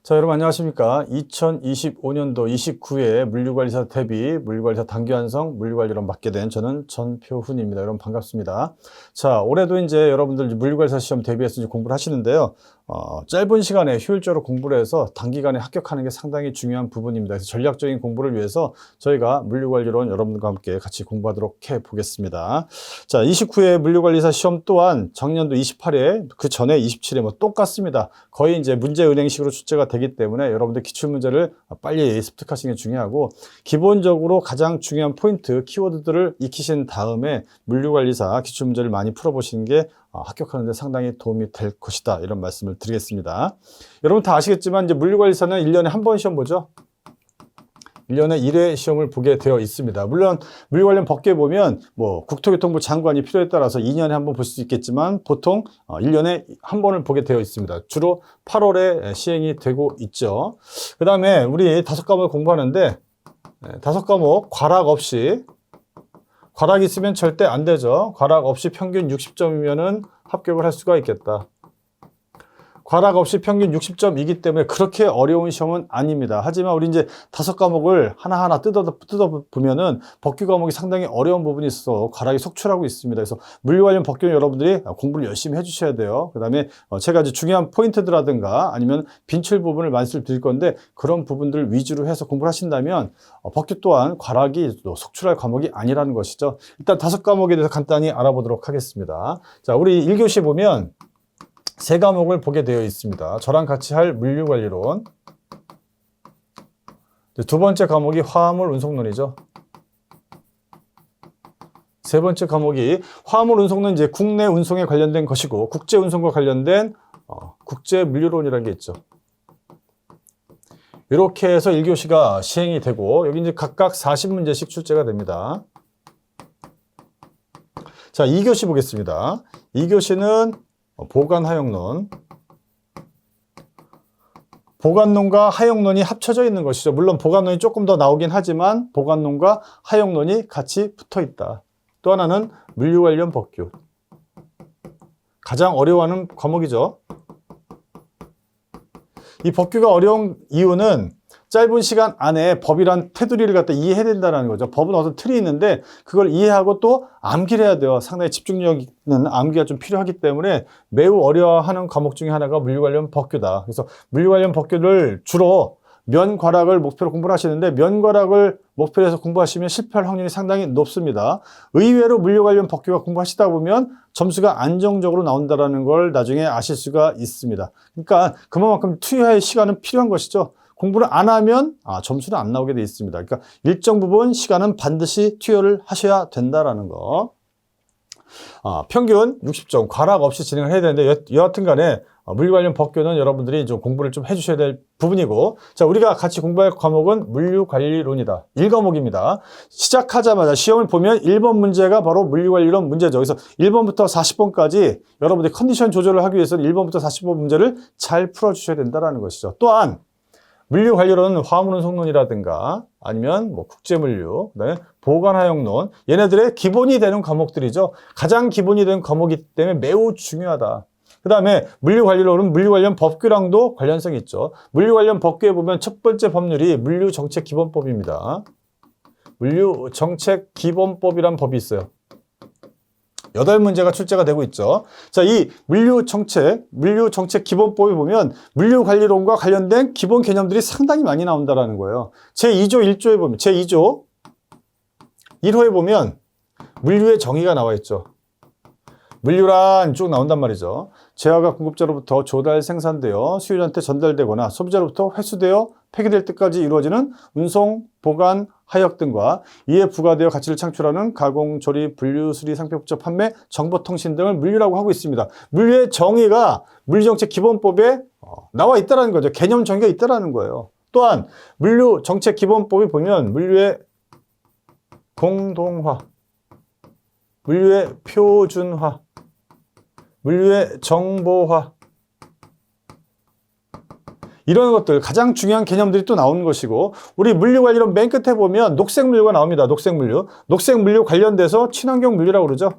자, 여러분 안녕하십니까? 2025년도 29회 물류관리사 대비 물류관리사 단기 완성 물류관리로 맡게 된 저는 전표훈입니다. 여러분 반갑습니다. 자, 올해도 이제 여러분들 물류관리사 시험 대비해서 공부를 하시는데요. 짧은 시간에 효율적으로 공부를 해서 단기간에 합격하는 게 상당히 중요한 부분입니다. 그래서 전략적인 공부를 위해서 저희가 물류관리론 여러분들과 함께 같이 공부하도록 해 보겠습니다. 자, 29회 물류관리사 시험 또한 작년도 28회, 그 전에 27회 뭐 똑같습니다. 거의 이제 문제은행식으로 출제가 되기 때문에 여러분들 기출문제를 빨리 습득하시는 게 중요하고, 기본적으로 가장 중요한 포인트, 키워드들을 익히신 다음에 물류관리사 기출문제를 많이 풀어보시는 게 합격하는 데 상당히 도움이 될 것이다, 이런 말씀을 드리겠습니다. 여러분 다 아시겠지만 이제 물류관리사는 1년에 한 번 시험 보죠. 1년에 1회 시험을 보게 되어 있습니다. 물론 물류 관련 법규에 보면 뭐 국토교통부 장관이 필요에 따라서 2년에 한 번 볼 수 있겠지만 보통 1년에 한 번을 보게 되어 있습니다. 주로 8월에 시행이 되고 있죠. 그 다음에 우리 5과목을 공부하는데 5과목 과락 없이, 과락이 있으면 절대 안 되죠. 과락 없이 평균 60점이면은 합격을 할 수가 있겠다. 과락 없이 평균 60점이기 때문에 그렇게 어려운 시험은 아닙니다. 하지만 우리 이제 5과목을 하나하나 뜯어보면은 법규 과목이 상당히 어려운 부분이 있어 과락이 속출하고 있습니다. 그래서 물류 관련 법규는 여러분들이 공부를 열심히 해주셔야 돼요. 그 다음에 제가 이제 중요한 포인트들라든가 아니면 빈출 부분을 말씀드릴 건데, 그런 부분들 위주로 해서 공부를 하신다면 법규 또한 과락이 또 속출할 과목이 아니라는 것이죠. 일단 5과목에 대해서 간단히 알아보도록 하겠습니다. 자, 우리 1교시 보면 3과목을 보게 되어 있습니다. 저랑 같이 할 물류관리론. 두 번째 과목이 화물 운송론이죠. 세 번째 과목이 화물 운송론, 이제 국내 운송에 관련된 것이고, 국제 운송과 관련된 국제 물류론이라는 게 있죠. 이렇게 해서 1교시가 시행이 되고, 여기 이제 각각 40문제씩 출제가 됩니다. 자, 2교시 보겠습니다. 2교시는 보관 하역론. 보관론과 하역론이 합쳐져 있는 것이죠. 물론 보관론이 조금 더 나오긴 하지만 보관론과 하역론이 같이 붙어 있다. 또 하나는 물류 관련 법규. 가장 어려워하는 과목이죠. 이 법규가 어려운 이유는 짧은 시간 안에 법이란 테두리를 갖다 이해해야 된다는 거죠. 법은 어떤 틀이 있는데 그걸 이해하고 또 암기를 해야 돼요. 상당히 집중력 있는 암기가 좀 필요하기 때문에 매우 어려워하는 과목 중에 하나가 물류 관련 법규다. 그래서 물류 관련 법규를 주로 면과락을 목표로 공부를 하시는데, 면과락을 목표로 해서 공부하시면 실패할 확률이 상당히 높습니다. 의외로 물류 관련 법규가 공부하시다 보면 점수가 안정적으로 나온다는 걸 나중에 아실 수가 있습니다. 그러니까 그만큼 투여할 시간은 필요한 것이죠. 공부를 안 하면 점수는 안 나오게 돼 있습니다. 그러니까 일정 부분 시간은 반드시 투여를 하셔야 된다라는 거. 평균 60점, 과락 없이 진행을 해야 되는데, 여하튼 간에 물류 관련 법규는 여러분들이 좀 공부를 좀 해주셔야 될 부분이고, 자, 우리가 같이 공부할 과목은 물류관리론이다. 1과목입니다. 시작하자마자 시험을 보면 1번 문제가 바로 물류관리론 문제죠. 그래서 1번부터 40번까지 여러분들이 컨디션 조절을 하기 위해서는 1번부터 40번 문제를 잘 풀어주셔야 된다는 것이죠. 또한 물류관리론은 화물운송론이라든가 아니면 뭐 국제물류, 그다음에 보관하역론, 얘네들의 기본이 되는 과목들이죠. 가장 기본이 되는 과목이기 때문에 매우 중요하다. 그 다음에 물류관리론은 물류 관련 법규랑도 관련성이 있죠. 물류 관련 법규에 보면 첫 번째 법률이 물류정책기본법입니다. 물류정책기본법이란 법이 있어요. 8문제가 출제가 되고 있죠. 자, 이 물류정책 기본법에 보면 물류관리론과 관련된 기본 개념들이 상당히 많이 나온다는 거예요. 제2조 1조에 보면, 제2조 1호에 보면 물류의 정의가 나와 있죠. 물류란 쭉 나온단 말이죠. 재화가 공급자로부터 조달 생산되어 수요자한테 전달되거나 소비자로부터 회수되어 폐기될 때까지 이루어지는 운송, 보관, 하역 등과 이에 부가되어 가치를 창출하는 가공, 조립, 분류, 수리, 상표부처, 판매, 정보통신 등을 물류라고 하고 있습니다. 물류의 정의가 물류정책기본법에 나와 있다는 거죠. 개념 정의가 있다는 거예요. 또한 물류정책기본법에 보면 물류의 공동화, 물류의 표준화, 물류의 정보화, 이런 것들, 가장 중요한 개념들이 또 나오는 것이고, 우리 물류관리론 맨 끝에 보면 녹색물류가 나옵니다. 녹색물류. 녹색물류 관련돼서 친환경 물류라고 그러죠.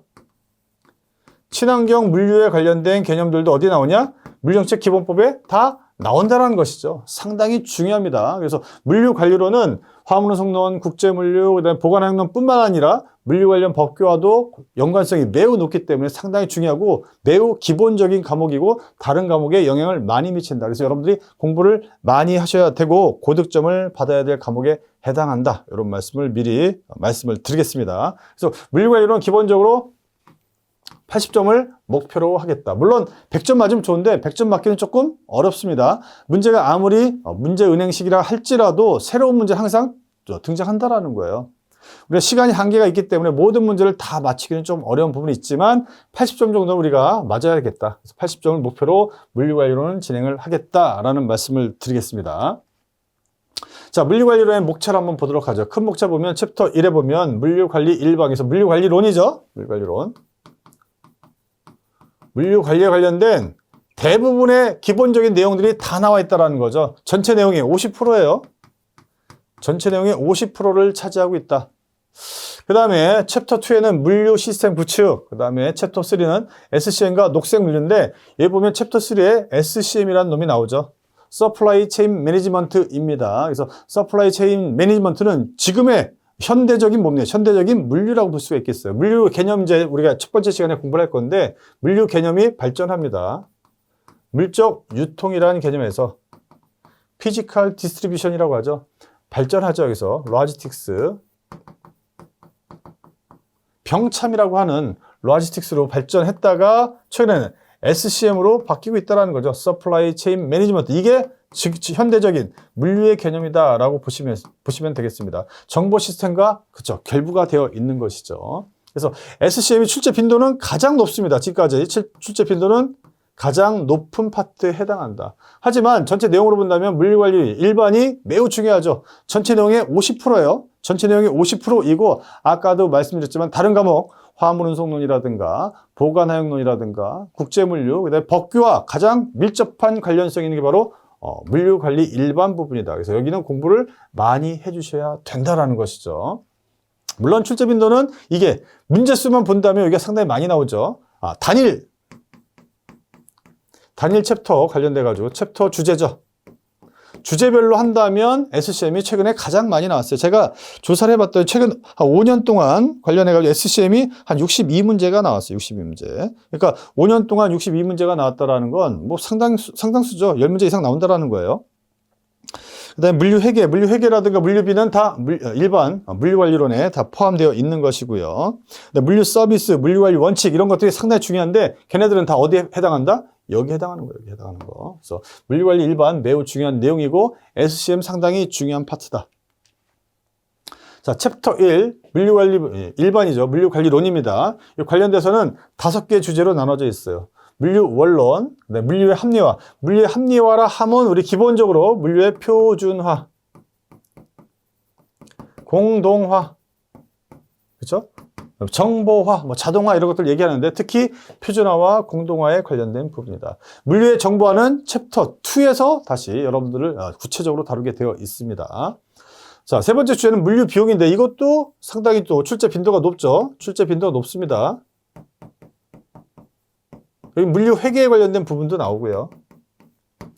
친환경 물류에 관련된 개념들도 어디 나오냐? 물류정책 기본법에 다 나온다는 것이죠. 상당히 중요합니다. 그래서 물류관리론은 화물운송론, 국제물류, 그다음에 보관행론뿐만 아니라 물류 관련 법규와도 연관성이 매우 높기 때문에 상당히 중요하고 매우 기본적인 과목이고 다른 과목에 영향을 많이 미친다. 그래서 여러분들이 공부를 많이 하셔야 되고 고득점을 받아야 될 과목에 해당한다. 이런 말씀을 미리 말씀을 드리겠습니다. 그래서 물류관리론 기본적으로 80점을 목표로 하겠다. 물론 100점 맞으면 좋은데 100점 맞기는 조금 어렵습니다. 문제가 아무리 문제 은행식이라 할지라도 새로운 문제 항상 등장한다라는 거예요. 우리가 시간이 한계가 있기 때문에 모든 문제를 다 맞히기는 좀 어려운 부분이 있지만 80점 정도는 우리가 맞아야겠다. 그래서 80점을 목표로 물류관리론은 진행을 하겠다라는 말씀을 드리겠습니다. 자, 물류관리론의 목차를 한번 보도록 하죠. 큰 목차 보면 챕터 1에 보면 물류관리 1방에서 물류관리론이죠. 물류관리론. 물류관리에 관련된 대부분의 기본적인 내용들이 다 나와 있다는 거죠. 전체 내용의 50%예요. 전체 내용의 50%를 차지하고 있다. 그 다음에 챕터 2에는 물류 시스템 구축, 그 다음에 챕터 3는 SCM과 녹색 물류인데 얘 보면 챕터 3에 SCM이라는 놈이 나오죠. 서플라이 체인 매니지먼트입니다. 그래서 서플라이 체인 매니지먼트는 지금의 현대적인 뭡니까? 현대적인 물류라고 볼 수가 있겠어요. 물류 개념 이제 우리가 첫 번째 시간에 공부를 할 건데 물류 개념이 발전합니다. 물적 유통이라는 개념에서 피지컬 디스트리뷰션이라고 하죠. 발전하죠. 여기서 로지스틱스 병참이라고 하는 로지스틱스로 발전했다가 최근에는 SCM으로 바뀌고 있다는 거죠. 서플라이 체인 매니지먼트. 이게 현대적인 물류의 개념이다라고 보시면 되겠습니다. 정보 시스템과 그쵸 결부가 되어 있는 것이죠. 그래서 SCM의 출제 빈도는 가장 높습니다. 지금까지 출제 빈도는 가장 높은 파트에 해당한다. 하지만 전체 내용으로 본다면 물류관리 일반이 매우 중요하죠. 전체 내용의 50%예요. 전체 내용의 50%이고 아까도 말씀드렸지만 다른 과목 화물운송론이라든가 보관하역론이라든가 국제물류, 그다음에 법규와 가장 밀접한 관련성이 있는 게 바로 물류관리 일반 부분이다. 그래서 여기는 공부를 많이 해주셔야 된다라는 것이죠. 물론 출제 빈도는 이게 문제수만 본다면 여기가 상당히 많이 나오죠. 단일 챕터 관련돼 가지고 챕터 주제죠. 주제별로 한다면 SCM이 최근에 가장 많이 나왔어요. 제가 조사를 해봤더니 최근 한 5년 동안 관련해가지고 SCM이 한 62문제가 나왔어요. 62문제. 그러니까 5년 동안 62문제가 나왔다라는 건 뭐 상당수죠. 10문제 이상 나온다라는 거예요. 그 다음에 물류회계라든가 물류비는 다 일반 물류관리론에 다 포함되어 있는 것이고요. 물류서비스, 물류관리 원칙 이런 것들이 상당히 중요한데 걔네들은 다 어디에 해당한다? 여기 해당하는 거예요. 여기 해당하는 거. 그래서 물류관리 일반 매우 중요한 내용이고 SCM 상당히 중요한 파트다. 자, 챕터 1 물류관리 일반이죠. 물류관리론입니다. 이 관련돼서는 5개 주제로 나눠져 있어요. 물류 원론, 물류의 합리화. 물류의 합리화라 하면 우리 기본적으로 물류의 표준화, 공동화, 그렇죠? 정보화, 자동화 이런 것들 얘기하는데 특히 표준화와 공동화에 관련된 부분이다. 물류의 정보화는 챕터 2에서 다시 여러분들을 구체적으로 다루게 되어 있습니다. 자, 세 번째 주제는 물류 비용인데 이것도 상당히 또 출제 빈도가 높죠. 출제 빈도가 높습니다. 여기 물류 회계에 관련된 부분도 나오고요.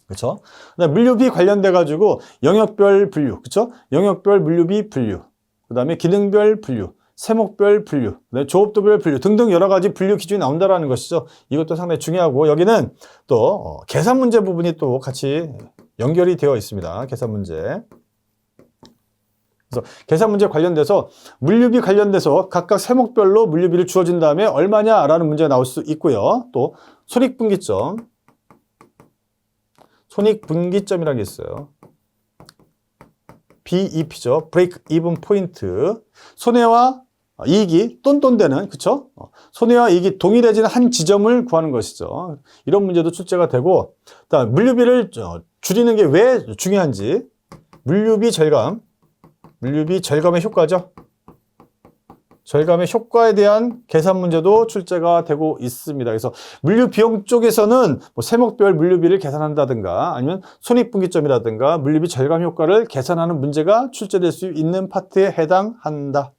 그렇죠? 물류비 관련돼 가지고 영역별 분류, 그렇죠? 영역별 물류비 분류. 그다음에 기능별 분류. 세목별 분류, 조업도별 분류 등등 여러 가지 분류 기준이 나온다는 것이죠. 이것도 상당히 중요하고 여기는 또 계산 문제 부분이 또 같이 연결이 되어 있습니다. 계산 문제. 그래서 계산 문제 관련돼서 물류비 관련돼서 각각 세목별로 물류비를 주어진 다음에 얼마냐라는 문제가 나올 수 있고요. 또 손익분기점. 손익분기점이라는 게 있어요. BEP죠. 브레이크 이븐 포인트. 손해와 이익이 똔똔되는, 그쵸? 손해와 이익이 동일해지는 한 지점을 구하는 것이죠. 이런 문제도 출제가 되고, 그다음 물류비를 줄이는 게 왜 중요한지, 물류비 절감의 효과죠. 절감의 효과에 대한 계산 문제도 출제가 되고 있습니다. 그래서 물류 비용 쪽에서는 세목별 물류비를 계산한다든가 아니면 손익분기점이라든가 물류비 절감 효과를 계산하는 문제가 출제될 수 있는 파트에 해당한다.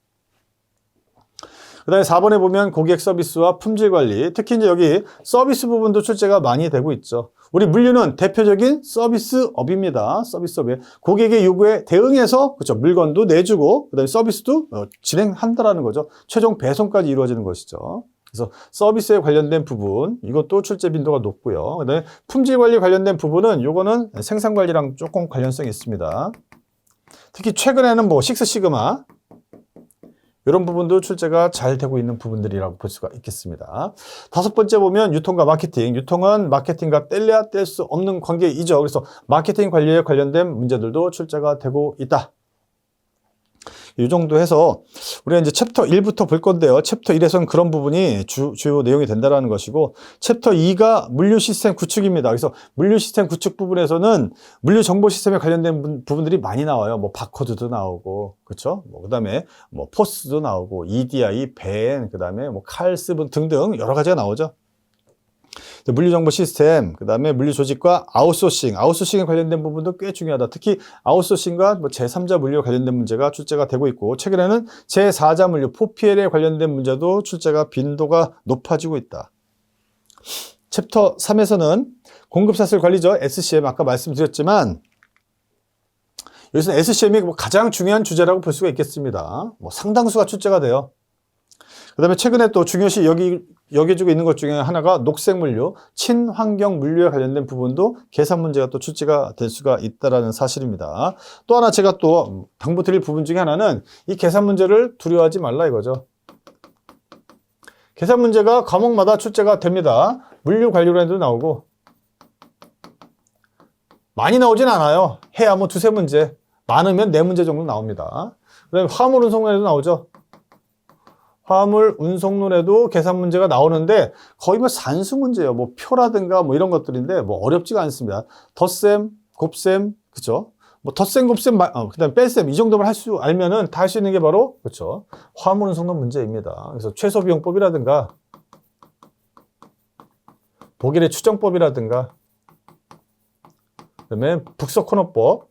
그 다음에 4번에 보면 고객 서비스와 품질 관리, 특히 이제 여기 서비스 부분도 출제가 많이 되고 있죠. 우리 물류는 대표적인 서비스업입니다. 서비스업에 고객의 요구에 대응해서 그렇죠. 물건도 내주고 그다음에 서비스도 진행한다라는 거죠. 최종 배송까지 이루어지는 것이죠. 그래서 서비스에 관련된 부분 이것도 출제 빈도가 높고요. 그다음에 품질 관리 관련된 부분은 요거는 생산 관리랑 조금 관련성이 있습니다. 특히 최근에는 뭐 식스시그마 이런 부분도 출제가 잘 되고 있는 부분들이라고 볼 수가 있겠습니다. 5번째 보면 유통과 마케팅. 유통은 마케팅과 뗄래야 뗄 수 없는 관계이죠. 그래서 마케팅 관리에 관련된 문제들도 출제가 되고 있다. 이 정도 해서 우리가 이제 챕터 1부터 볼 건데요. 챕터 1에서는 그런 부분이 주요 내용이 된다는 것이고, 챕터 2가 물류 시스템 구축입니다. 그래서 물류 시스템 구축 부분에서는 물류 정보 시스템에 관련된 부분들이 많이 나와요. 뭐 바코드도 나오고, 그렇죠? 뭐 그다음에 뭐 포스도 나오고, EDI, 벤, 그다음에 뭐 칼스 등등 여러 가지가 나오죠. 물류 정보 시스템, 그 다음에 물류 조직과 아웃소싱에 관련된 부분도 꽤 중요하다. 특히 아웃소싱과 뭐 제3자 물류에 관련된 문제가 출제가 되고 있고, 최근에는 제4자 물류, 4PL에 관련된 문제도 출제가 빈도가 높아지고 있다. 챕터 3에서는 공급사슬 관리죠. SCM, 아까 말씀드렸지만, 여기서는 SCM이 가장 중요한 주제라고 볼 수가 있겠습니다. 뭐 상당수가 출제가 돼요. 그 다음에 최근에 또 중요시 여겨지고 있는 것 중에 하나가 녹색 물류, 친환경 물류에 관련된 부분도 계산 문제가 또 출제가 될 수가 있다는 사실입니다. 또 하나 제가 또 당부드릴 부분 중에 하나는 이 계산 문제를 두려워하지 말라 이거죠. 계산 문제가 과목마다 출제가 됩니다. 물류 관리론에도 나오고 많이 나오진 않아요. 해야 뭐 2-3문제, 많으면 4문제 정도 나옵니다. 그 다음에 화물 운송론에도 나오죠. 화물 운송론에도 계산 문제가 나오는데 거의 뭐 산수 문제예요. 뭐 표라든가 뭐 이런 것들인데 뭐 어렵지가 않습니다. 덧셈, 곱셈, 그죠? 뭐 덧셈, 곱셈, 그다음 뺄셈 이 정도만 알면은 다 할 수 있는 게 바로 그렇죠. 화물 운송론 문제입니다. 그래서 최소 비용법이라든가 보길의 추정법이라든가 그다음에 북서 코너법,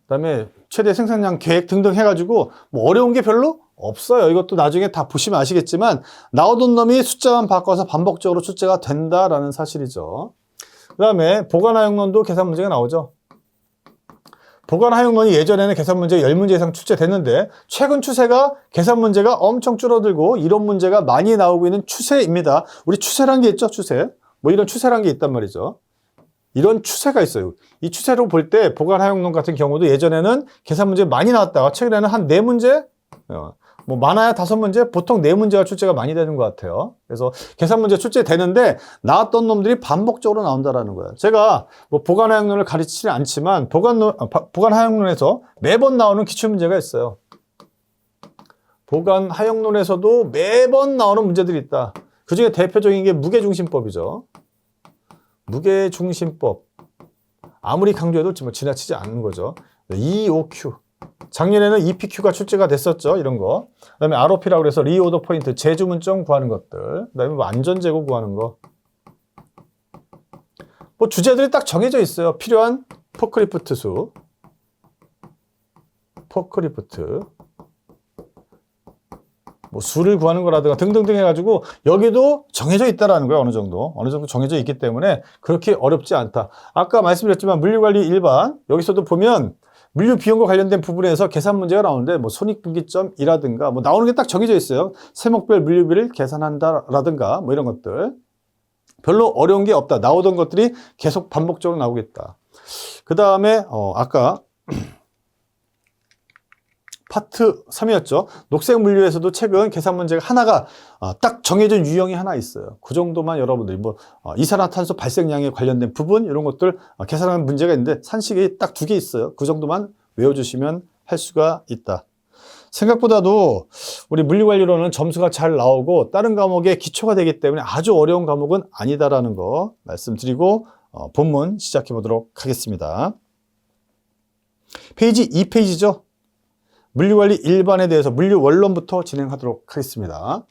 그다음에 최대 생산량 계획 등등 해가지고 뭐 어려운 게 별로 없어요. 이것도 나중에 다 보시면 아시겠지만 나오던 놈이 숫자만 바꿔서 반복적으로 출제가 된다라는 사실이죠. 그 다음에 보관하용론도 계산 문제가 나오죠. 보관하용론이 예전에는 계산 문제 10문제 이상 출제됐는데 최근 추세가 계산 문제가 엄청 줄어들고 이런 문제가 많이 나오고 있는 추세입니다. 우리 추세란 게 있죠. 추세. 뭐 이런 추세란 게 있단 말이죠. 이런 추세가 있어요. 이 추세로 볼 때 보관하용론 같은 경우도 예전에는 계산 문제 많이 나왔다가 최근에는 한 4문제, 뭐 많아야 5문제, 보통 4문제가 출제가 많이 되는 것 같아요. 그래서 계산 문제 출제되는데 나왔던 놈들이 반복적으로 나온다라는 거예요. 제가 뭐 보관하용론을 가르치지 않지만 보관하용론에서 매번 나오는 기출문제가 있어요. 보관하용론에서도 매번 나오는 문제들이 있다. 그 중에 대표적인 게 무게중심법이죠. 무게중심법. 아무리 강조해도 지나치지 않는 거죠. EOQ. 작년에는 EPQ가 출제가 됐었죠. 이런 거. 그 다음에 ROP라고 해서 리오더 포인트, 재주문점 구하는 것들. 그 다음에 뭐 안전재고 구하는 거. 뭐 주제들이 딱 정해져 있어요. 필요한 포크리프트 수. 포크리프트. 뭐 수를 구하는 거라든가 등등등 해가지고 여기도 정해져 있다라는 거예요. 어느 정도 정해져 있기 때문에 그렇게 어렵지 않다. 아까 말씀드렸지만 물류관리 일반 여기서도 보면 물류 비용과 관련된 부분에서 계산 문제가 나오는데 뭐 손익분기점이라든가 뭐 나오는 게 딱 정해져 있어요. 세목별 물류비를 계산한다라든가 뭐 이런 것들 별로 어려운 게 없다. 나오던 것들이 계속 반복적으로 나오겠다. 그 다음에 아까 파트 3이었죠. 녹색 물류에서도 최근 계산 문제가 하나가 딱 정해진 유형이 하나 있어요. 그 정도만 여러분들이 뭐 이산화탄소 발생량에 관련된 부분 이런 것들 계산하는 문제가 있는데 산식이 딱 2개 있어요. 그 정도만 외워주시면 할 수가 있다. 생각보다도 우리 물류관리론은 점수가 잘 나오고 다른 과목의 기초가 되기 때문에 아주 어려운 과목은 아니다라는 거 말씀드리고 본문 시작해 보도록 하겠습니다. 페이지 2페이지죠. 물류관리 일반에 대해서 물류 원론부터 진행하도록 하겠습니다.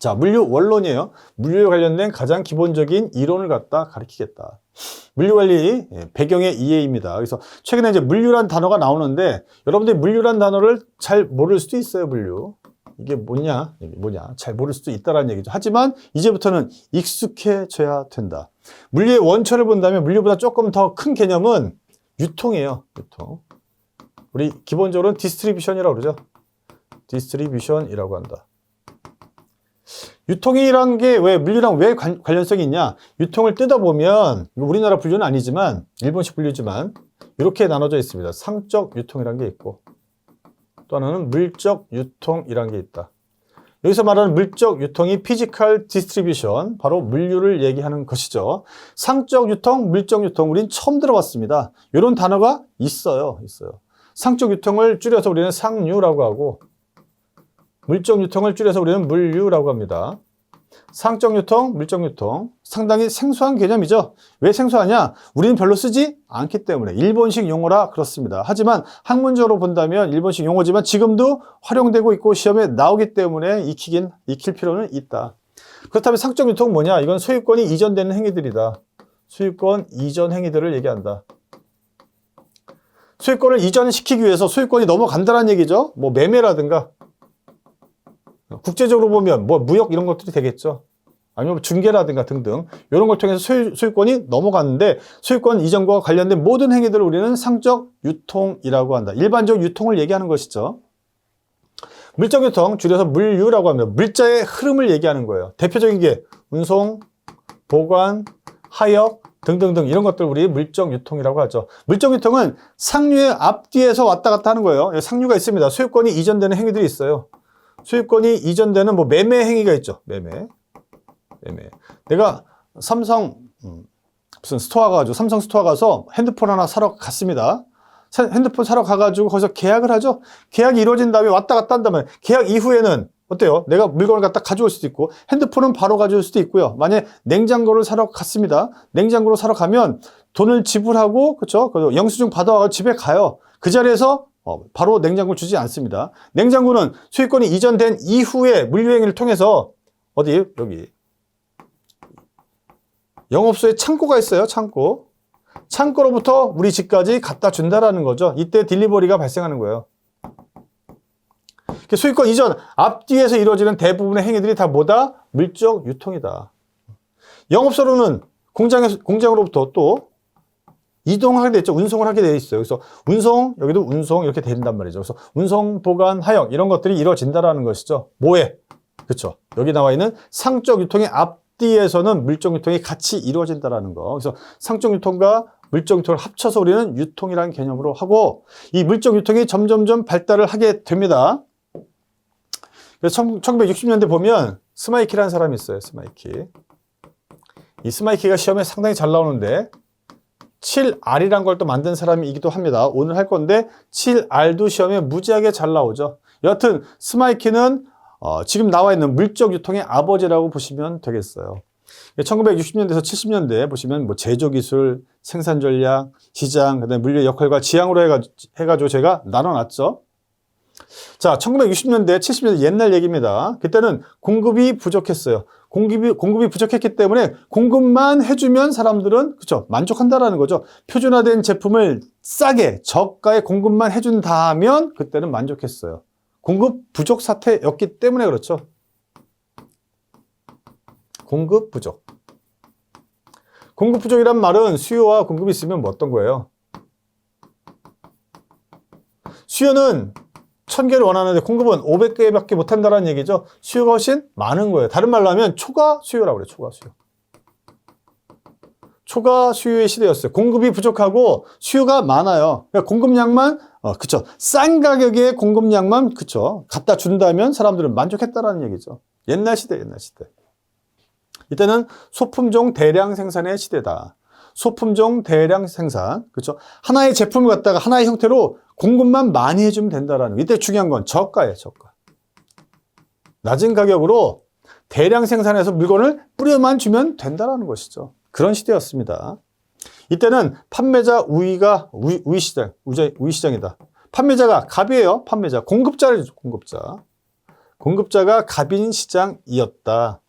자, 물류 원론이에요. 물류에 관련된 가장 기본적인 이론을 갖다 가르치겠다. 물류관리 배경의 이해입니다. 그래서 최근에 이제 물류란 단어가 나오는데 여러분들이 물류란 단어를 잘 모를 수도 있어요. 물류. 이게 뭐냐? 잘 모를 수도 있다라는 얘기죠. 하지만 이제부터는 익숙해져야 된다. 물류의 원천을 본다면 물류보다 조금 더 큰 개념은 유통이에요. 유통. 우리 기본적으로는 디스트리뷰션이라고 그러죠. 디스트리뷰션이라고 한다. 유통이란 게 왜 물류랑 왜 관련성이 있냐? 유통을 뜯어보면 우리나라 분류는 아니지만 일본식 분류지만 이렇게 나눠져 있습니다. 상적 유통이란 게 있고 또 하나는 물적 유통이란 게 있다. 여기서 말하는 물적 유통이 피지컬 디스트리뷰션, 바로 물류를 얘기하는 것이죠. 상적 유통, 물적 유통, 우린 처음 들어봤습니다. 이런 단어가 있어요. 상적 유통을 줄여서 우리는 상류라고 하고 물적 유통을 줄여서 우리는 물류라고 합니다. 상적 유통, 물적 유통, 상당히 생소한 개념이죠. 왜 생소하냐? 우리는 별로 쓰지 않기 때문에. 일본식 용어라 그렇습니다. 하지만 학문적으로 본다면 일본식 용어지만 지금도 활용되고 있고 시험에 나오기 때문에 익힐 필요는 있다. 그렇다면 상적 유통은 뭐냐? 이건 소유권이 이전되는 행위들이다. 소유권 이전 행위들을 얘기한다. 소유권을 이전시키기 위해서 소유권이 넘어간다는 얘기죠. 뭐 매매라든가 국제적으로 보면 뭐 무역 이런 것들이 되겠죠. 아니면 중개라든가 등등 이런 걸 통해서 소유권이 넘어갔는데 소유권 이전과 관련된 모든 행위들을 우리는 상적 유통이라고 한다. 일반적 유통을 얘기하는 것이죠. 물적 유통, 줄여서 물류라고 합니다. 물자의 흐름을 얘기하는 거예요. 대표적인 게 운송, 보관, 하역 등등등 이런 것들 우리 물적 유통이라고 하죠. 물적 유통은 상류의 앞뒤에서 왔다 갔다 하는 거예요. 상류가 있습니다. 소유권이 이전되는 행위들이 있어요. 소유권이 이전되는 뭐 매매 행위가 있죠. 매매. 내가 삼성 무슨 스토어 가가지고 삼성 스토어 가서 핸드폰 하나 사러 갔습니다. 핸드폰 사러 가가지고 거기서 계약을 하죠. 계약이 이루어진 다음에 왔다 갔다 한다면 계약 이후에는 어때요? 내가 물건을 갖다 가져올 수도 있고 핸드폰은 바로 가져올 수도 있고요. 만약에 냉장고를 사러 갔습니다. 냉장고를 사러 가면 돈을 지불하고 그렇죠? 영수증 받아와서 집에 가요. 그 자리에서 바로 냉장고를 주지 않습니다. 냉장고는 소유권이 이전된 이후에 물류행위를 통해서 어디? 여기 영업소에 창고가 있어요. 창고로부터 우리 집까지 갖다 준다라는 거죠. 이때 딜리버리가 발생하는 거예요. 소유권 이전 앞뒤에서 이루어지는 대부분의 행위들이 다 뭐다? 물적 유통이다. 영업소로는 공장으로부터 또 이동하게 됐죠. 운송을 하게 되어 있어요. 그래서 운송, 여기도 운송 이렇게 된단 말이죠. 그래서 운송, 보관, 하역 이런 것들이 이루어진다라는 것이죠. 뭐에? 그렇죠. 여기 나와 있는 상적 유통의 앞뒤에서는 물적 유통이 같이 이루어진다라는 거. 그래서 상적 유통과 물적 유통을 합쳐서 우리는 유통이라는 개념으로 하고 이 물적 유통이 점점점 발달을 하게 됩니다. 그래서 1960년대 보면 스마이키라는 사람이 있어요. 스마이키. 이 스마이키가 시험에 상당히 잘 나오는데 7R이란 걸 또 만든 사람이기도 합니다. 오늘 할 건데 7R도 시험에 무지하게 잘 나오죠. 여하튼 스마이키는 지금 나와 있는 물적 유통의 아버지라고 보시면 되겠어요. 1960년대에서 70년대 보시면 뭐 제조기술, 생산전략, 시장, 그다음에 물류의 역할과 지향으로 해가지고 제가 나눠놨죠. 자, 1960년대, 70년대 옛날 얘기입니다. 그때는 공급이 부족했어요. 공급이 부족했기 때문에 공급만 해주면 사람들은 그쵸 만족한다라는 거죠. 표준화된 제품을 싸게 저가에 공급만 해준다면 그때는 만족했어요. 공급 부족 사태였기 때문에 그렇죠. 공급 부족. 공급 부족이란 말은 수요와 공급이 있으면 뭐 어떤 거예요? 수요는 1000개를 원하는데 공급은 500개밖에 못한다는 얘기죠. 수요가 훨씬 많은 거예요. 다른 말로 하면 초과 수요라고 그래요. 초과 수요. 초과 수요의 시대였어요. 공급이 부족하고 수요가 많아요. 그러니까 공급량만 그쵸. 싼 가격에 공급량만 그쵸. 갖다 준다면 사람들은 만족했다라는 얘기죠. 옛날 시대. 이때는 소품종 대량 생산의 시대다. 소품종 대량 생산. 그렇죠? 하나의 제품을 갖다가 하나의 형태로 공급만 많이 해주면 된다라는 거. 이때 중요한 건 저가예요, 저가. 낮은 가격으로 대량 생산해서 물건을 뿌려만 주면 된다라는 것이죠. 그런 시대였습니다. 이때는 판매자 우위시장이다. 판매자가 갑이에요, 판매자. 공급자죠, 공급자. 공급자가 갑인 시장이었다.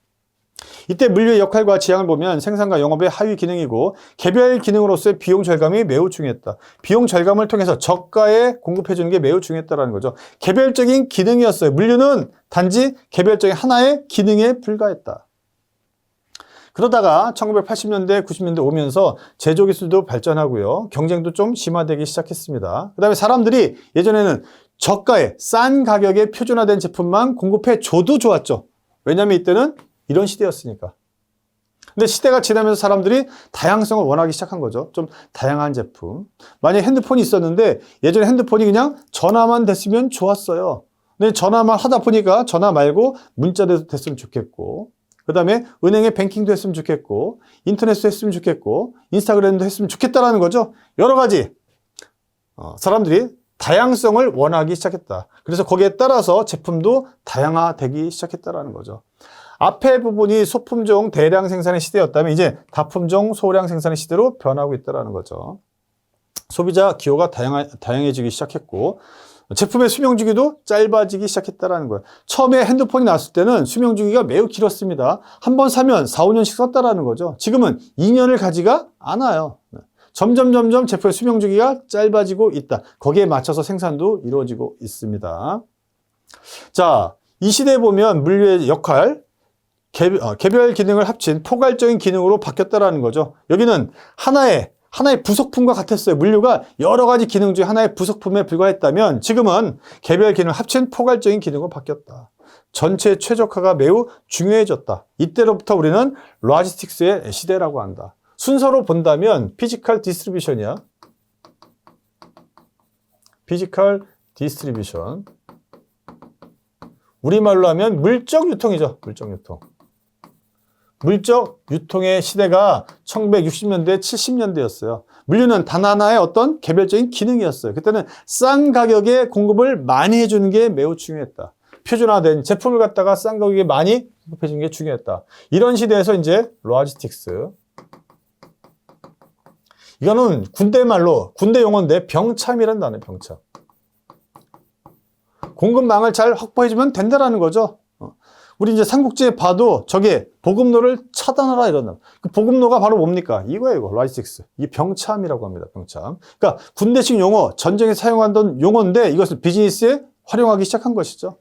이때 물류의 역할과 지향을 보면 생산과 영업의 하위 기능이고 개별 기능으로서의 비용 절감이 매우 중요했다. 비용 절감을 통해서 저가에 공급해 주는 게 매우 중요했다는 거죠. 개별적인 기능이었어요. 물류는 단지 개별적인 하나의 기능에 불과했다. 그러다가 1980년대, 90년대 오면서 제조기술도 발전하고요. 경쟁도 좀 심화되기 시작했습니다. 그 다음에 사람들이 예전에는 저가에 싼 가격에 표준화된 제품만 공급해 줘도 좋았죠. 왜냐하면 이때는 이런 시대였으니까. 근데 시대가 지나면서 사람들이 다양성을 원하기 시작한 거죠. 좀 다양한 제품. 만약에 핸드폰이 있었는데 예전에 핸드폰이 그냥 전화만 됐으면 좋았어요. 근데 전화만 하다 보니까 전화 말고 문자도 됐으면 좋겠고, 그 다음에 은행에 뱅킹도 했으면 좋겠고, 인터넷도 했으면 좋겠고, 인스타그램도 했으면 좋겠다라는 거죠. 여러 가지 사람들이 다양성을 원하기 시작했다. 그래서 거기에 따라서 제품도 다양화되기 시작했다라는 거죠. 앞에 부분이 소품종 대량 생산의 시대였다면 이제 다품종 소량 생산의 시대로 변하고 있다는 거죠. 소비자 기호가 다양해지기 시작했고 제품의 수명주기도 짧아지기 시작했다는 거예요. 처음에 핸드폰이 나왔을 때는 수명주기가 매우 길었습니다. 한 번 사면 4, 5년씩 썼다는 거죠. 지금은 2년을 가지가 않아요. 점점 제품의 수명주기가 짧아지고 있다. 거기에 맞춰서 생산도 이루어지고 있습니다. 자, 이 시대에 보면 물류의 역할, 개별 기능을 합친 포괄적인 기능으로 바뀌었다는 거죠. 여기는 하나의 부속품과 같았어요. 물류가 여러 가지 기능 중 하나의 부속품에 불과했다면 지금은 개별 기능을 합친 포괄적인 기능으로 바뀌었다. 전체 최적화가 매우 중요해졌다. 이때로부터 우리는 로지스틱스의 시대라고 한다. 순서로 본다면 피지컬 디스트리뷰션이야. 피지컬 디스트리뷰션. 우리말로 하면 물적 유통이죠. 물적 유통. 물적 유통의 시대가 1960년대, 70년대였어요. 물류는 단 하나의 어떤 개별적인 기능이었어요. 그때는 싼 가격에 공급을 많이 해주는 게 매우 중요했다. 표준화된 제품을 갖다가 싼 가격에 많이 공급해 주는 게 중요했다. 이런 시대에서 이제 로지스틱스. 이거는 군대 용어인데 병참이라는 단어예요. 병참. 공급망을 잘 확보해주면 된다라는 거죠. 우리 이제 삼국지에 봐도 저게 보급로를 차단하라 이런다. 그 보급로가 바로 뭡니까? 이거예요, 로지스틱스. 이게 병참이라고 합니다, 병참. 그러니까 군대식 용어, 전쟁에 사용하던 용어인데 이것을 비즈니스에 활용하기 시작한 것이죠.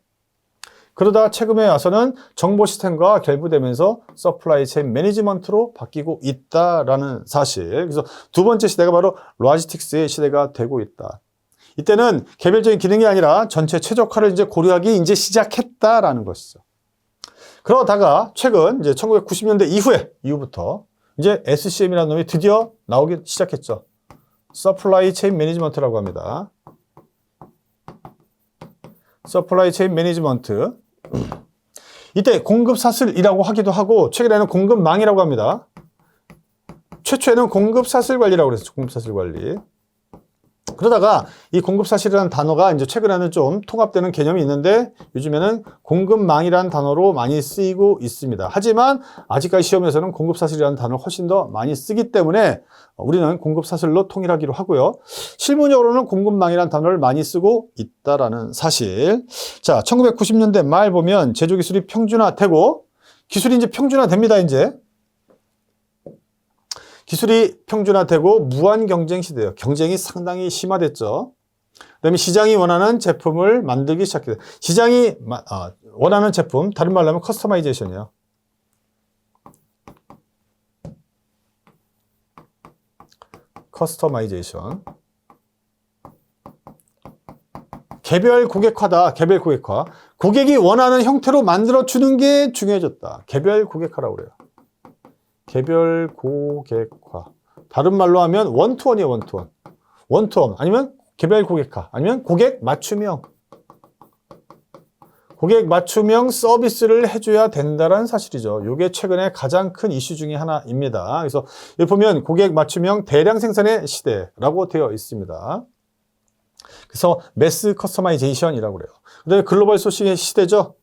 그러다 최근에 와서는 정보 시스템과 결부되면서 서플라이 체인 매니지먼트로 바뀌고 있다라는 사실. 그래서 두 번째 시대가 바로 로지스틱스의 시대가 되고 있다. 이때는 개별적인 기능이 아니라 전체 최적화를 이제 고려하기 이제 시작했다라는 것이죠. 그러다가 최근 이제 1990년대 이후부터 이제 SCM이라는 놈이 드디어 나오기 시작했죠. 서플라이 체인 매니지먼트라고 합니다. 서플라이 체인 매니지먼트. 이때 공급사슬이라고 하기도 하고 최근에는 공급망이라고 합니다. 최초에는 공급사슬 관리라고 그랬죠. 공급사슬 관리. 그러다가 이 공급사실이라는 단어가 이제 최근에는 좀 통합되는 개념이 있는데 요즘에는 공급망이라는 단어로 많이 쓰이고 있습니다. 하지만 아직까지 시험에서는 공급사실이라는 단어를 훨씬 더 많이 쓰기 때문에 우리는 공급사슬로 통일하기로 하고요. 실무적으로는 공급망이라는 단어를 많이 쓰고 있다라는 사실. 자, 1990년대 말 보면 제조기술이 평준화되고 기술이 이제 평준화됩니다, 이제. 기술이 평준화되고 무한 경쟁 시대예요. 경쟁이 상당히 심화됐죠. 그다음에 시장이 원하는 제품을 만들기 시작해요. 시장이 원하는 제품, 다른 말로 하면 커스터마이제이션이에요. 커스터마이제이션. 개별 고객화다. 개별 고객화. 고객이 원하는 형태로 만들어주는 게 중요해졌다. 개별 고객화라고 그래요. 개별 고객화. 다른 말로 하면 원투원이에요, 원투원. 원투원. 아니면 개별 고객화. 아니면 고객 맞춤형. 고객 맞춤형 서비스를 해줘야 된다는 사실이죠. 이게 최근에 가장 큰 이슈 중에 하나입니다. 그래서 여기 보면 고객 맞춤형 대량 생산의 시대라고 되어 있습니다. 그래서 매스 커스터마이제이션이라고 그래요. 그다음에 글로벌 소싱의 시대죠.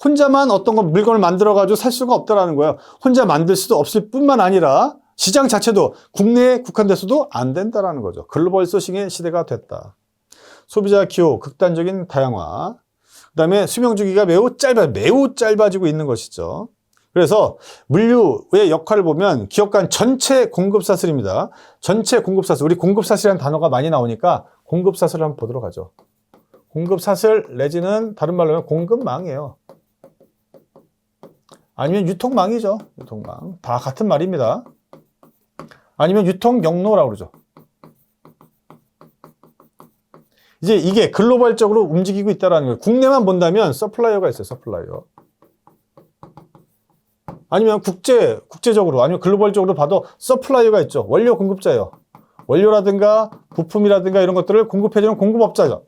혼자만 어떤 거 물건을 만들어가지고 살 수가 없다라는 거예요. 혼자 만들 수도 없을 뿐만 아니라 시장 자체도 국내에 국한돼서도 안 된다라는 거죠. 글로벌 소싱의 시대가 됐다. 소비자 기호, 극단적인 다양화. 그다음에 수명 주기가 매우 짧아지고 있는 것이죠. 그래서 물류의 역할을 보면 기업간 전체 공급 사슬입니다. 전체 공급 사슬. 우리 공급 사슬이라는 단어가 많이 나오니까 공급 사슬을 한번 보도록 하죠. 공급 사슬 내지는 다른 말로 하면 공급망이에요. 아니면 유통망이죠. 유통망. 다 같은 말입니다. 아니면 유통경로라고 그러죠. 이제 이게 글로벌적으로 움직이고 있다는 거예요. 국내만 본다면 서플라이어가 있어요. 서플라이어. 아니면 국제적으로 아니면 글로벌적으로 봐도 서플라이어가 있죠. 원료 공급자예요. 원료라든가 부품이라든가 이런 것들을 공급해주는 공급업자죠.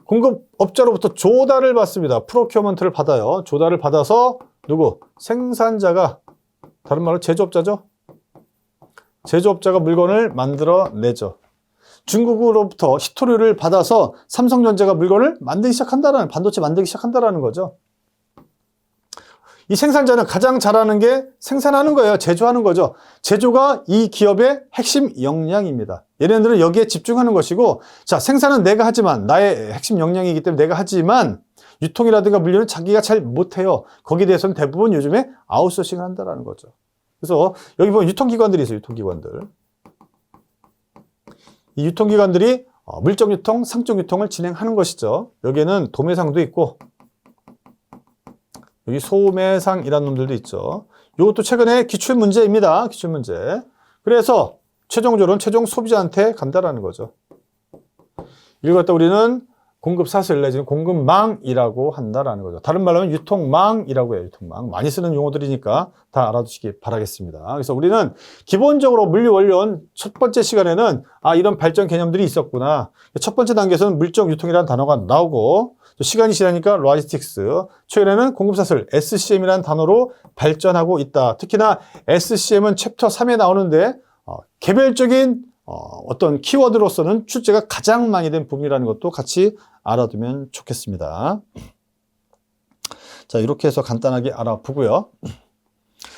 공급업자로부터 조달을 받습니다. 프로큐어먼트를 받아요. 조달을 받아서 누구? 생산자가, 다른 말로 제조업자죠. 제조업자가 물건을 만들어내죠. 중국으로부터 히토류를 받아서 삼성전자가 물건을 만들기 시작한다라는, 반도체 만들기 시작한다라는 거죠. 이 생산자는 가장 잘하는 게 생산하는 거예요. 제조하는 거죠. 제조가 이 기업의 핵심 역량입니다. 얘네들은 여기에 집중하는 것이고, 자, 생산은 내가 하지만, 나의 핵심 역량이기 때문에 내가 하지만, 유통이라든가 물류는 자기가 잘 못해요. 거기에 대해서는 대부분 요즘에 아웃소싱을 한다라는 거죠. 그래서 여기 보면 유통기관들이 있어요. 유통기관들. 이 유통기관들이 물적 유통, 상적 유통을 진행하는 것이죠. 여기에는 도매상도 있고, 여기 소매상이라는 놈들도 있죠. 이것도 최근에 기출문제입니다. 기출문제. 그래서 최종적으로는 최종 소비자한테 간다라는 거죠. 이걸 갖다 우리는 공급 사슬 내지는 공급망이라고 한다라는 거죠. 다른 말로 하면 유통망이라고 해요. 유통망. 많이 쓰는 용어들이니까 다 알아두시기 바라겠습니다. 그래서 우리는 기본적으로 물류 원료는 첫 번째 시간에는 이런 발전 개념들이 있었구나. 첫 번째 단계에서는 물적 유통이라는 단어가 나오고, 시간이 지나니까 로지스틱스, 최근에는 공급사슬 SCM이라는 단어로 발전하고 있다. 특히나 SCM은 챕터 3에 나오는데 개별적인 어떤 키워드로서는 출제가 가장 많이 된 부분이라는 것도 같이 알아두면 좋겠습니다. 자, 이렇게 해서 간단하게 알아보고요.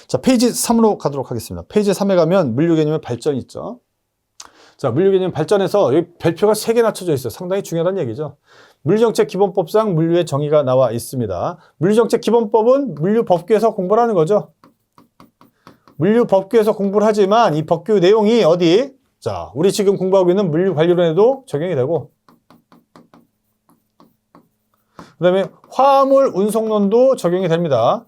자, 페이지 3으로 가도록 하겠습니다. 페이지 3에 가면 물류 개념의 발전이 있죠. 자, 물류 개념 발전에서 여기 별표가 3개나 쳐져 있어요. 상당히 중요하다는 얘기죠. 물류정책 기본법상 물류의 정의가 나와 있습니다. 물류정책 기본법은 물류법규에서 공부를 하는 거죠. 물류법규에서 공부를 하지만 이 법규 내용이 어디? 자, 우리 지금 공부하고 있는 물류관리론에도 적용이 되고, 그 다음에 화물 운송론도 적용이 됩니다.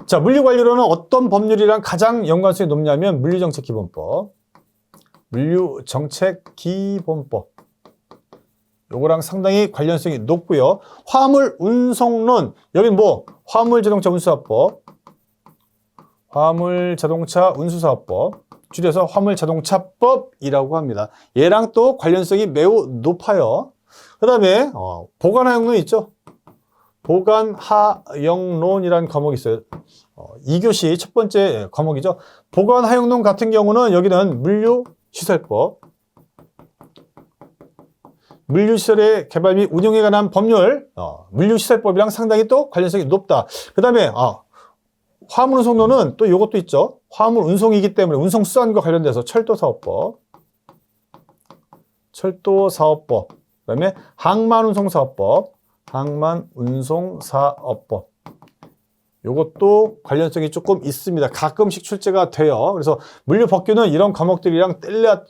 자, 물류관리론은 어떤 법률이랑 가장 연관성이 높냐면 물류정책기본법. 물류정책기본법. 요거랑 상당히 관련성이 높고요. 화물 운송론, 여긴 뭐 화물자동차 운수사법, 화물자동차 운수사법, 줄여서 화물자동차법이라고 합니다. 얘랑 또 관련성이 매우 높아요. 그 다음에 보관하용론 있죠. 보관하용론이라는 과목이 있어요. 2교시 첫 번째 과목이죠. 보관하용론 같은 경우는 여기는 물류시설법, 물류시설의 개발 및 운영에 관한 법률, 물류시설법이랑 상당히 또 관련성이 높다. 그 다음에 화물운송론은 또 이것도 있죠. 화물운송이기 때문에 운송수단과 관련돼서 철도사업법, 그 다음에 항만운송사업법, 항만운송사업법. 이것도 관련성이 조금 있습니다. 가끔씩 출제가 돼요. 그래서 물류법규는 이런 과목들이랑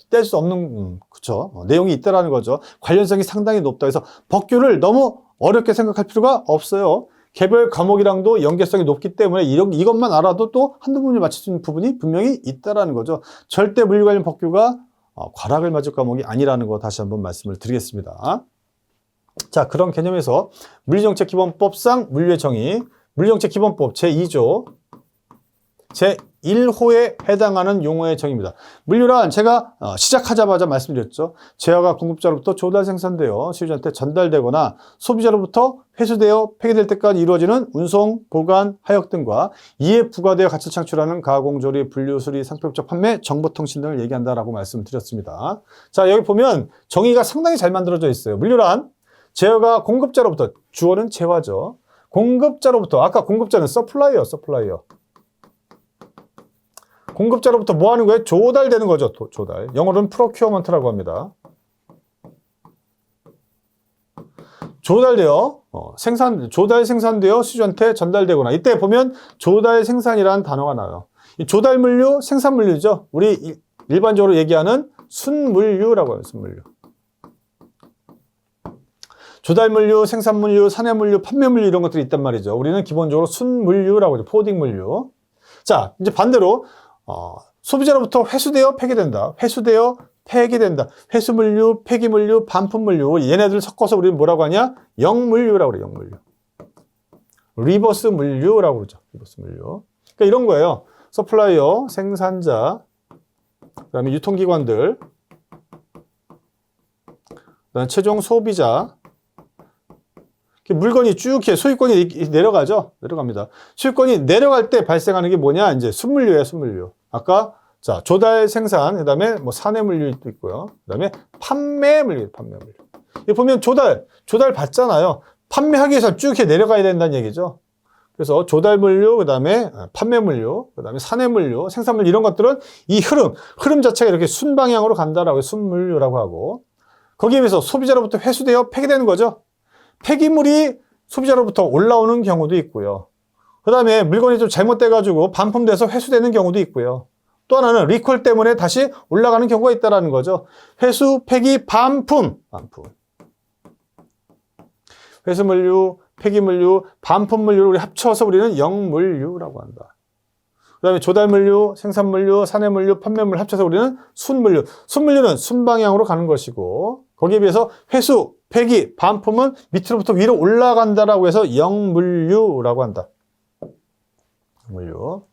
뗄 수 없는 그쵸? 내용이 있다라는 거죠. 관련성이 상당히 높다. 그래서 법규를 너무 어렵게 생각할 필요가 없어요. 개별 과목이랑도 연계성이 높기 때문에 이것만 알아도 또 한두 부분을 맞출 수 있는 부분이 분명히 있다라는 거죠. 절대 물류 관련 법규가 과락을 맞을 과목이 아니라는 거 다시 한번 말씀을 드리겠습니다. 자, 그런 개념에서 물류정책기본법상 물류의 정의, 물류정책기본법 제2조 제1호에 해당하는 용어의 정의입니다. 물류란 제가 시작하자마자 말씀드렸죠. 재화가 공급자로부터 조달 생산되어 소비자한테 전달되거나 소비자로부터 회수되어 폐기될 때까지 이루어지는 운송, 보관, 하역 등과 이에 부과되어 가치를 창출하는 가공, 조리, 분류, 수리, 상표업적 판매, 정보통신 등을 얘기한다라고 말씀드렸습니다. 자, 여기 보면 정의가 상당히 잘 만들어져 있어요. 물류란 재화가 공급자로부터, 주어는 재화죠. 공급자로부터, 아까 공급자는 서플라이어. 공급자로부터 뭐 하는 거예요? 조달되는 거죠. 조달. 영어로는 프로큐어먼트라고 합니다. 조달되어 조달 생산되어 수주한테 전달되거나 이때 보면 조달 생산이라는 단어가 나와요. 이 조달 물류, 생산 물류죠. 우리 일반적으로 얘기하는 순물류라고 해요. 순물류. 조달 물류, 생산 물류, 산해 물류, 판매 물류 이런 것들이 있단 말이죠. 우리는 기본적으로 순물류라고 하죠. 포딩 물류. 자, 이제 반대로 소비자로부터 회수되어 폐기된다. 회수되어 폐기된다. 회수물류, 폐기물류, 반품물류 얘네들 섞어서 우리는 뭐라고 하냐? 영물류라고 그래요. 영물류. 리버스 물류라고 그러죠. 리버스 물류. 그러니까 이런 거예요. 서플라이어, 생산자, 그다음에 유통기관들, 그다음에 최종 소비자. 물건이 쭉 이렇게 소유권이 내려가죠. 내려갑니다. 소유권이 내려갈 때 발생하는 게 뭐냐? 이제 순물류예요. 순물류. 아까 자, 조달 생산, 그다음에 뭐 산해 물류도 있고요. 그다음에 판매 물류, 판매 물류. 여기 보면 조달 받잖아요. 판매하기 위해서 쭉 이렇게 내려가야 된다는 얘기죠. 그래서 조달 물류, 그다음에 판매 물류, 그다음에 산해 물류, 생산 물류 이런 것들은 이 흐름 자체가 이렇게 순방향으로 간다라고 순물류라고 하고 거기에 비해서 소비자로부터 회수되어 폐기되는 거죠. 폐기물이 소비자로부터 올라오는 경우도 있고요. 그다음에 물건이 좀 잘못돼가지고 반품돼서 회수되는 경우도 있고요. 또 하나는 리콜 때문에 다시 올라가는 경우가 있다는 거죠. 회수, 폐기, 반품. 회수물류, 폐기물류, 반품물류를 우리 합쳐서 우리는 영물류라고 한다. 그 다음에 조달물류, 생산물류, 산해물류, 판매물류 합쳐서 우리는 순물류. 순물류는 순방향으로 가는 것이고 거기에 비해서 회수, 폐기, 반품은 밑으로부터 위로 올라간다라고 해서 영물류라고 한다. 물류.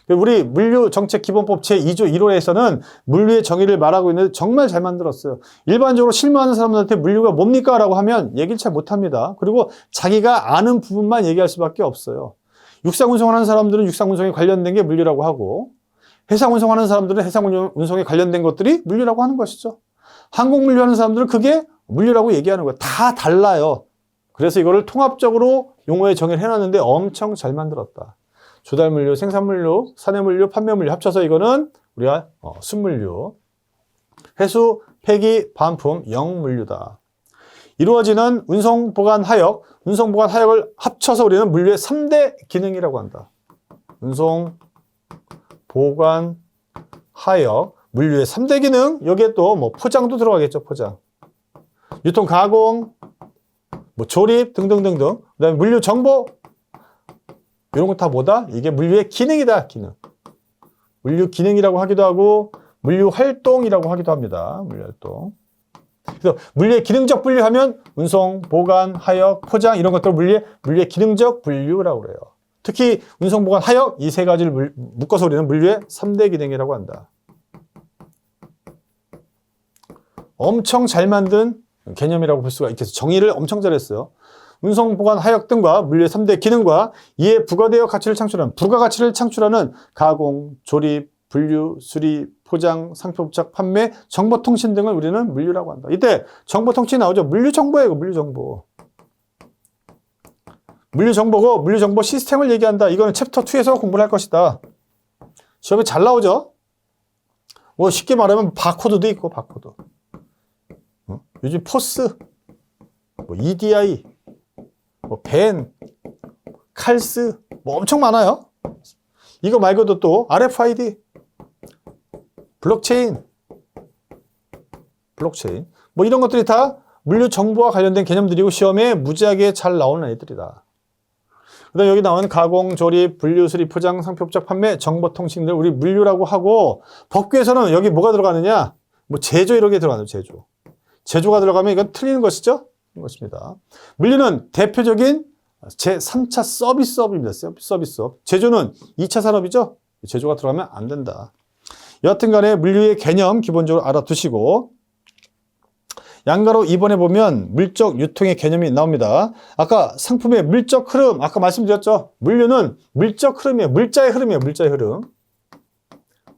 우리 물류정책기본법 제2조 1호에서는 물류의 정의를 말하고 있는데 정말 잘 만들었어요. 일반적으로 실무하는 사람들한테 물류가 뭡니까? 라고 하면 얘기를 잘 못합니다. 그리고 자기가 아는 부분만 얘기할 수밖에 없어요. 육상운송하는 사람들은 육상운송에 관련된 게 물류라고 하고 해상운송하는 사람들은 해상운송에 관련된 것들이 물류라고 하는 것이죠. 항공물류하는 사람들은 그게 물류라고 얘기하는 거예요. 다 달라요. 그래서 이거를 통합적으로 용어의 정의를 해놨는데 엄청 잘 만들었다. 조달물류, 생산물류, 산해물류, 판매물류 합쳐서 이거는 우리가 순물류. 회수, 폐기, 반품, 영물류다. 이루어지는 운송, 보관, 하역. 운송, 보관, 하역을 합쳐서 우리는 물류의 3대 기능이라고 한다. 운송, 보관, 하역. 물류의 3대 기능. 여기에 또 뭐 포장도 들어가겠죠. 포장. 유통, 가공, 뭐 조립 등등등등. 그다음에 물류 정보. 이런 거 다 뭐다? 이게 물류의 기능이다. 기능. 물류 기능이라고 하기도 하고 물류 활동이라고 하기도 합니다. 물류 활동. 그래서 물류의 기능적 분류하면 운송, 보관, 하역, 포장 이런 것들 물류의 기능적 분류라고 그래요. 특히 운송, 보관, 하역 이 세 가지를 묶어서 우리는 물류의 3대 기능이라고 한다. 엄청 잘 만든 개념이라고 볼 수가 있겠어요. 정의를 엄청 잘했어요. 운송, 보관, 하역 등과 물류의 3대 기능과 이에 부가되어 가치를 창출하는 부가가치를 창출하는 가공, 조립, 분류, 수리, 포장, 상표 부착, 판매, 정보통신 등을 우리는 물류라고 한다. 이때 정보통신이 나오죠. 물류정보예요. 물류정보. 물류정보고 물류정보 시스템을 얘기한다. 이거는 챕터 2에서 공부를 할 것이다. 시험에 잘 나오죠. 뭐 쉽게 말하면 바코드도 있고 바코드. 요즘 포스, 뭐 EDI, 뭐 벤, 칼스 뭐 엄청 많아요. 이거 말고도 또 RFID, 블록체인 뭐 이런 것들이 다 물류 정보와 관련된 개념들이고 시험에 무지하게 잘 나오는 애들이다. 그다음 여기 나오는 가공, 조립, 분류, 수리, 포장, 상표 부착, 판매, 정보통신들 우리 물류라고 하고 법규에서는 여기 뭐가 들어가느냐? 뭐 제조 이런 게 들어가는 제조. 제조가 들어가면 이건 틀리는 것이죠? 것입니다. 물류는 대표적인 제3차 서비스업입니다. 서비스업. 제조는 2차 산업이죠? 제조가 들어가면 안 된다. 여하튼 간에 물류의 개념 기본적으로 알아두시고 양가로 2번에 보면 물적 유통의 개념이 나옵니다. 아까 상품의 물적 흐름 아까 말씀드렸죠? 물류는 물적 흐름이에요. 물자의 흐름이에요. 물자의 흐름.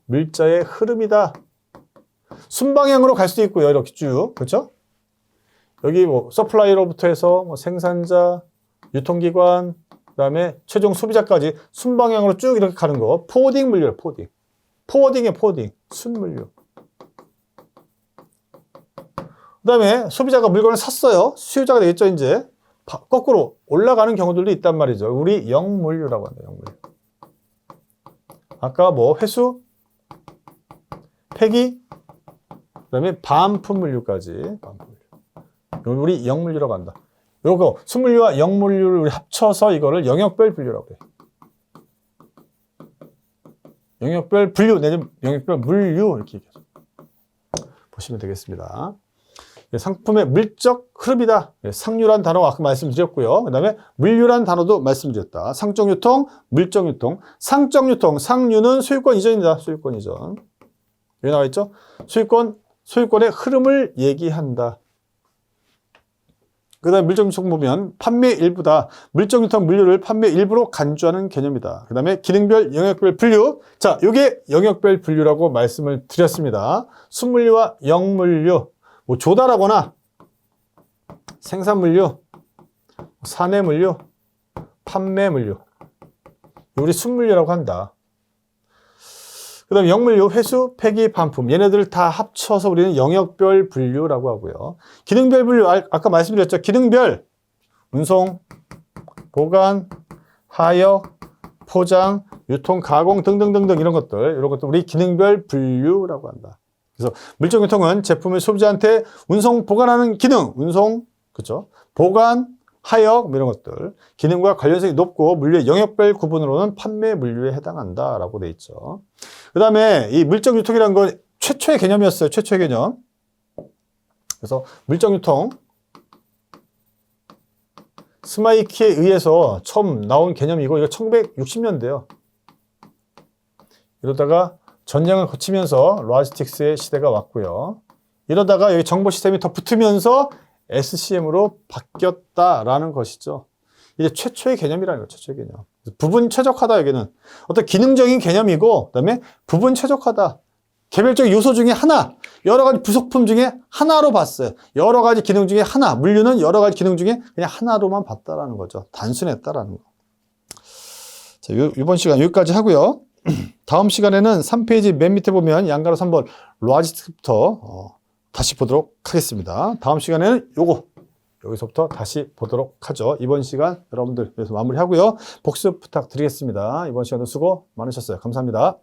물자의 흐름이다. 순방향으로 갈 수도 있고요. 이렇게 쭉. 그렇죠? 여기 뭐 서플라이어로부터 해서 뭐 생산자, 유통기관, 그다음에 최종 소비자까지 순방향으로 쭉 이렇게 가는 거. 포워딩 물류예요. 포워딩. 포워딩이에요. 포워딩. 순물류. 그다음에 소비자가 물건을 샀어요. 수요자가 되겠죠, 이제. 거꾸로 올라가는 경우들도 있단 말이죠. 우리 영물류라고 한다. 영물류. 아까 뭐 회수, 폐기, 그다음에 반품물류까지. 우리 영물류라고 한다. 요거 수물류와 영물류를 우리 합쳐서 이거를 영역별 분류라고 해요. 영역별 분류 내지는 영역별 물류 이렇게 얘기해서 보시면 되겠습니다. 상품의 물적 흐름이다. 상류란 단어가 아까 말씀드렸고요. 그 다음에 물류란 단어도 말씀드렸다. 상적 유통, 물적 유통. 상적 유통, 상류는 소유권 이전이다. 소유권 이전. 여기 나와 있죠? 소유권의 흐름을 얘기한다. 그 다음에 물적 유통 보면 판매 일부다. 물적 유통 물류를 판매 일부로 간주하는 개념이다. 그 다음에 기능별, 영역별 분류. 자, 이게 영역별 분류라고 말씀을 드렸습니다. 수물류와 영물류. 뭐 조달하거나 생산물류, 사내물류, 판매물류. 우리 순물류라고 한다. 그 다음에 영물류, 회수, 폐기, 반품. 얘네들을 다 합쳐서 우리는 영역별 분류라고 하고요. 기능별 분류, 아까 말씀드렸죠. 기능별, 운송, 보관, 하역, 포장, 유통, 가공 등등등등 이런 것들 우리 기능별 분류라고 한다. 그래서 물적 유통은 제품을 소비자한테 운송, 보관하는 기능, 운송, 그렇죠? 보관, 하역, 이런 것들. 기능과 관련성이 높고 물류의 영역별 구분으로는 판매 물류에 해당한다라고 돼 있죠. 그 다음에 이 물적 유통이라는 건 최초의 개념이었어요. 최초의 개념. 그래서 물적 유통. 스마이키에 의해서 처음 나온 개념이고, 이거 1960년대요. 이러다가 전쟁을 거치면서 로지스틱스의 시대가 왔고요. 이러다가 여기 정보 시스템이 더 붙으면서 SCM으로 바뀌었다라는 것이죠. 이제 최초의 개념이라는 거예요. 최초의 개념. 부분 최적화다. 여기는 어떤 기능적인 개념이고, 그다음에 부분 최적화다. 개별적 요소 중에 하나, 여러 가지 부속품 중에 하나로 봤어요. 여러 가지 기능 중에 하나, 물류는 여러 가지 기능 중에 그냥 하나로만 봤다라는 거죠. 단순했다라는 거. 자, 이번 시간 여기까지 하고요. 다음 시간에는 3페이지 맨 밑에 보면 양가로 3번 로지스틱부터 다시 보도록 하겠습니다. 다음 시간에는 여기서부터 다시 보도록 하죠. 이번 시간 여러분들 여기서 마무리하고요. 복습 부탁드리겠습니다. 이번 시간도 수고 많으셨어요. 감사합니다.